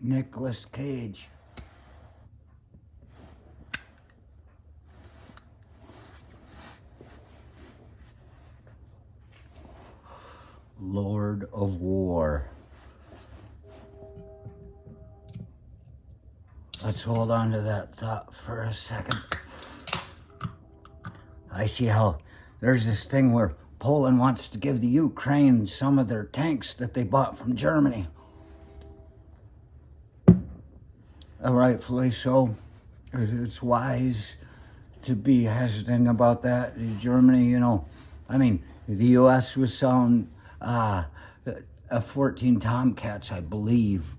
Nicolas Cage. Lord of War. Let's hold on to that thought for a second. I see how there's this thing where Poland wants to give the Ukraine some of their tanks that they bought from Germany. Rightfully so. It's wise to be hesitant about that. Germany, I mean, the U.S. was selling F-14 Tomcats, I believe,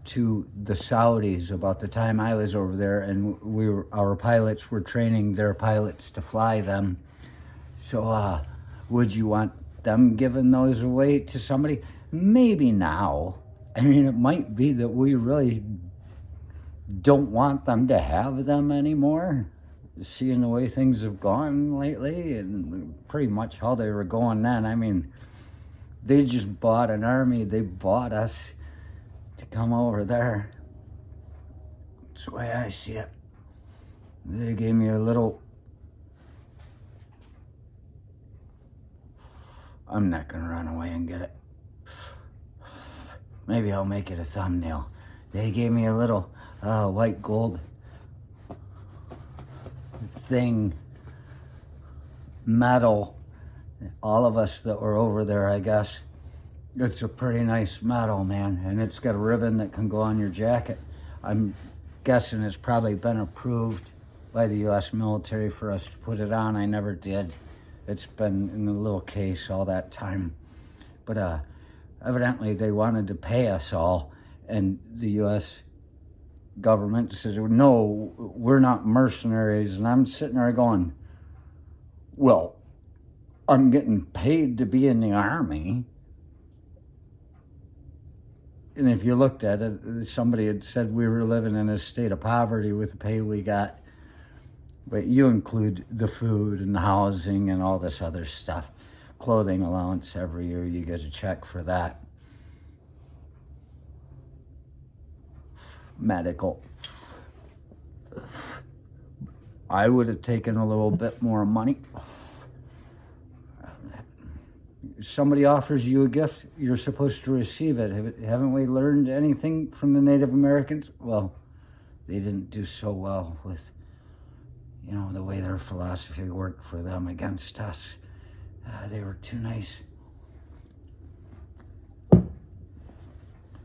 to the Saudis about the time I was over there, and our pilots were training their pilots to fly them. So would you want them giving those away to somebody? Maybe now. I mean, it might be that we really don't want them to have them anymore, seeing the way things have gone lately and pretty much how they were going then. I mean, they just bought an army. They bought us to come over there. That's the way I see it. They gave me a little... I'm not going to run away and get it. Maybe I'll make it a thumbnail. They gave me a little white gold thing, medal. All of us that were over there, I guess. It's a pretty nice medal, man. And it's got a ribbon that can go on your jacket. I'm guessing it's probably been approved by the U.S. military for us to put it on. I never did. It's been in a little case all that time. But evidently they wanted to pay us all. And the U.S. government says, no, we're not mercenaries. And I'm sitting there going, well, I'm getting paid to be in the army. And if you looked at it, somebody had said we were living in a state of poverty with the pay we got. But you include the food and the housing and all this other stuff. Clothing allowance every year, you get a check for that. Medical. I would have taken a little bit more money. Somebody offers you a gift, you're supposed to receive it. Haven't we learned anything from the Native Americans? Well, they didn't do so well with, the way their philosophy worked for them against us. They were too nice.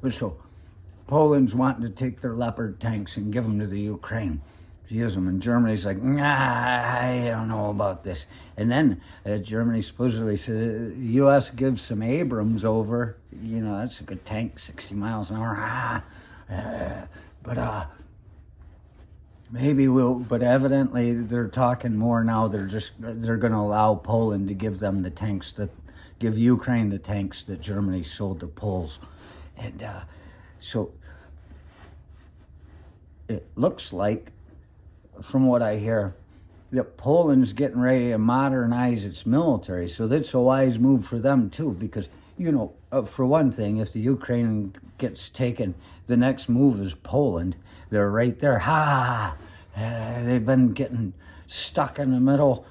But so, Poland's wanting to take their Leopard tanks and give them to the Ukraine to use them. And Germany's like, nah, I don't know about this. And then Germany supposedly said, the U.S. gives some Abrams over. That's a good tank, 60 miles an hour. But maybe we'll, but evidently they're talking more now. They're going to allow Poland to give them the tanks give Ukraine the tanks that Germany sold to Poles. And so it looks like, from what I hear, that Poland's getting ready to modernize its military. So that's a wise move for them too, because, for one thing, if the Ukraine gets taken, the next move is Poland. They're right there. They've been getting stuck in the middle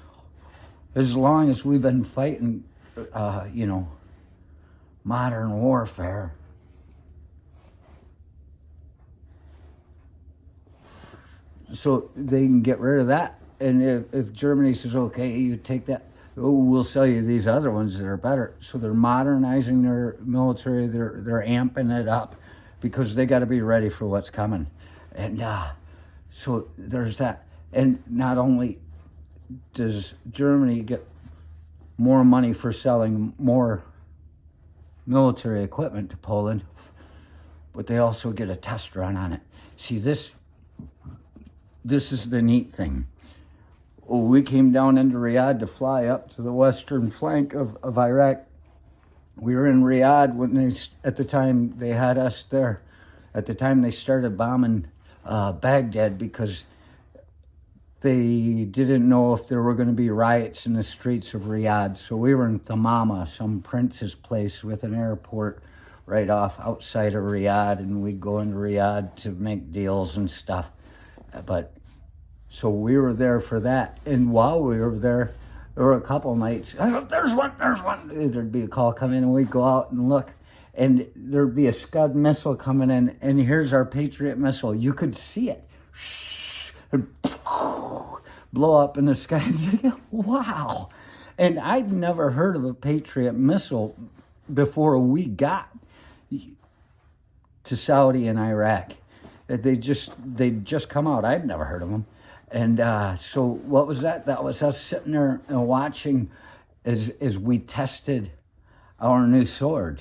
as long as we've been fighting, modern warfare. So they can get rid of that. And if Germany says, okay, you take that, we'll sell you these other ones that are better. So they're modernizing their military. They're amping it up because they got to be ready for what's coming. And so there's that. And not only does Germany get more money for selling more military equipment to Poland, but they also get a test run on it. See, this is the neat thing. We came down into Riyadh to fly up to the western flank of Iraq. We were in Riyadh at the time they had us there. At the time they started bombing Baghdad because they didn't know if there were going to be riots in the streets of Riyadh. So we were in Thamama, some prince's place with an airport right off outside of Riyadh, and we'd go into Riyadh to make deals and stuff. But so we were there for that, and while we were there were a couple nights. Oh, there's one. There'd be a call coming in, and we'd go out and look, and there'd be a Scud missile coming in, and here's our Patriot missile. You could see it and blow up in the sky. It's like, wow. And I'd never heard of a Patriot missile before we got to Saudi and Iraq. They'd just come out. I'd never heard of them. And so what was that? That was us sitting there and watching as we tested our new sword,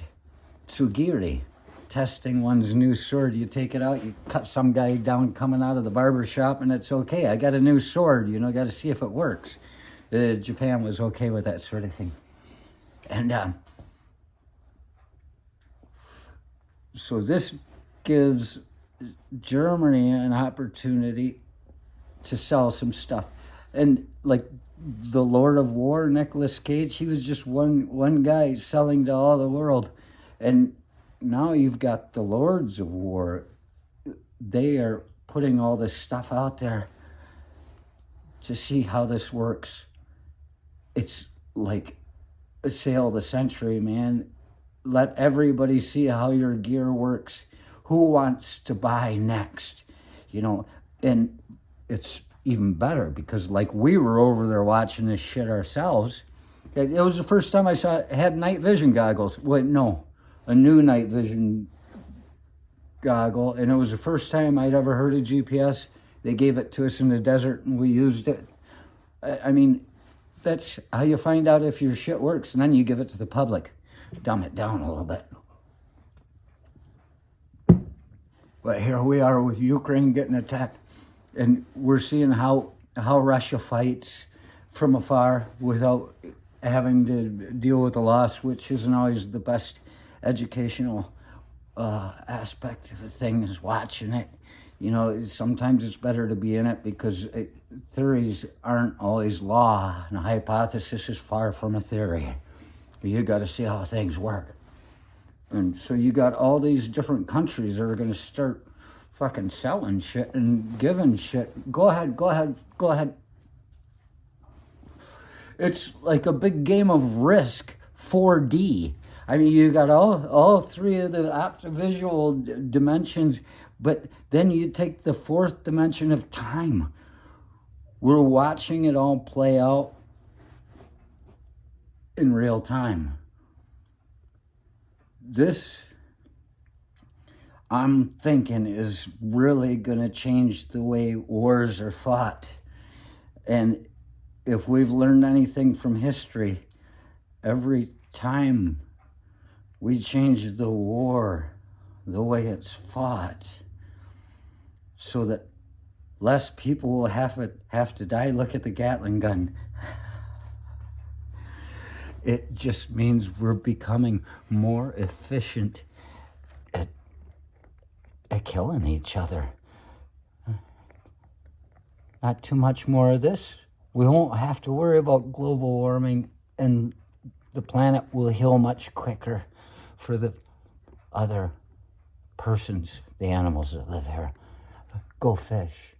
Tsugiri, testing one's new sword. You take it out, you cut some guy down coming out of the barber shop, and it's okay. I got a new sword, got to see if it works. Japan was okay with that sort of thing. And so this gives Germany an opportunity to sell some stuff. And like the Lord of War, Nicolas Cage, he was just one guy selling to all the world. And now you've got the Lords of War. They are putting all this stuff out there to see how this works. It's like a sale of the century, man. Let everybody see how your gear works. Who wants to buy next? And it's even better because like we were over there watching this shit ourselves. It was the first time I saw it had night vision goggles. Wait, no, a new night vision goggle. And it was the first time I'd ever heard of GPS. They gave it to us in the desert and we used it. I mean, that's how you find out if your shit works. And then you give it to the public. Dumb it down a little bit. But here we are with Ukraine getting attacked. And we're seeing how Russia fights from afar without having to deal with the loss, which isn't always the best educational aspect of a thing, is watching it. Sometimes it's better to be in it because theories aren't always law, and a hypothesis is far from a theory. You got to see how things work. And so you got all these different countries that are going to start fucking selling shit and giving shit. Go ahead. It's like a big game of Risk 4D. I mean, you got all three of the visual dimensions, but then you take the fourth dimension of time. We're watching it all play out in real time. This, I'm thinking, is really going to change the way wars are fought. And if we've learned anything from history, every time we change the war, the way it's fought, so that less people will have to die. Look at the Gatling gun. It just means we're becoming more efficient at killing each other. Not too much more of this. We won't have to worry about global warming, and the planet will heal much quicker for the other persons, the animals that live here. Go fish.